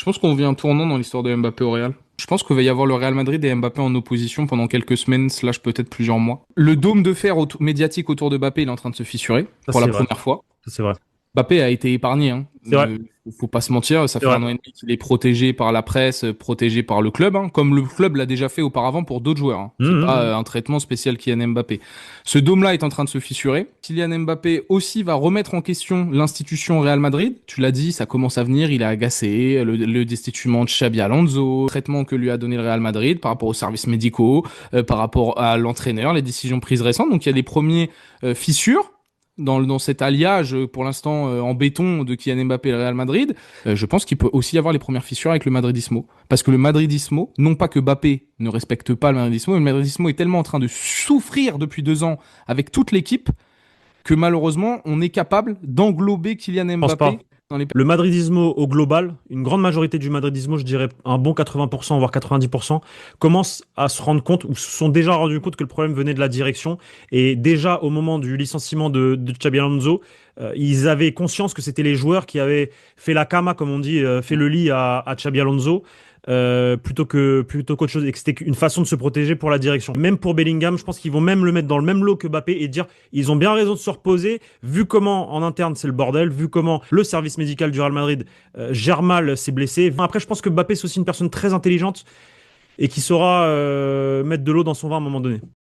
Je pense qu'on vit un tournant dans l'histoire de Mbappé au Real. Je pense qu'il va y avoir le Real Madrid et Mbappé en opposition pendant quelques semaines, slash peut-être plusieurs mois. Le dôme de fer médiatique autour de Mbappé, il est en train de se fissurer Ça, pour la c'est vrai. première fois. Ça, c'est vrai. Mbappé a été épargné, hein. C'est vrai. Faut pas se mentir, ça C'est fait vrai. 1 an et demi qu'il est protégé par la presse, protégé par le club, hein, comme le club l'a déjà fait auparavant pour d'autres joueurs, hein. C'est pas Mhm. un traitement spécial Kylian Mbappé. Ce dôme-là est en train de se fissurer. Kylian Mbappé aussi va remettre en question l'institution Real Madrid. Tu l'as dit, ça commence à venir, il est agacé. Le destitution de Xabi Alonso, le traitement que lui a donné le Real Madrid par rapport aux services médicaux, par rapport à l'entraîneur, les décisions prises récentes. Donc il y a les premiers fissures dans cet alliage pour l'instant en béton de Kylian Mbappé et le Real Madrid. Je pense qu'il peut aussi y avoir les premières fissures avec le Madridismo. Parce que le Madridismo, non pas que Mbappé ne respecte pas le Madridismo, mais le Madridismo est tellement en train de souffrir depuis 2 ans avec toute l'équipe que malheureusement, on est capable d'englober Kylian Je pense pas. Mbappé dans les... Le madridismo au global, une grande majorité du madridismo, je dirais un bon 80%, voire 90%, commence à se rendre compte, ou se sont déjà rendus compte que le problème venait de la direction. Et déjà au moment du licenciement de Xabi Alonso, ils avaient conscience que c'était les joueurs qui avaient fait la cama, comme on dit, fait le lit à Xabi Alonso. Plutôt qu'autre chose, et que c'était une façon de se protéger pour la direction. Même pour Bellingham, je pense qu'ils vont même le mettre dans le même lot que Mbappé et dire ils ont bien raison de se reposer, vu comment en interne c'est le bordel, vu comment le service médical du Real Madrid gère mal ses blessés. Après, je pense que Mbappé c'est aussi une personne très intelligente et qui saura mettre de l'eau dans son vin à un moment donné.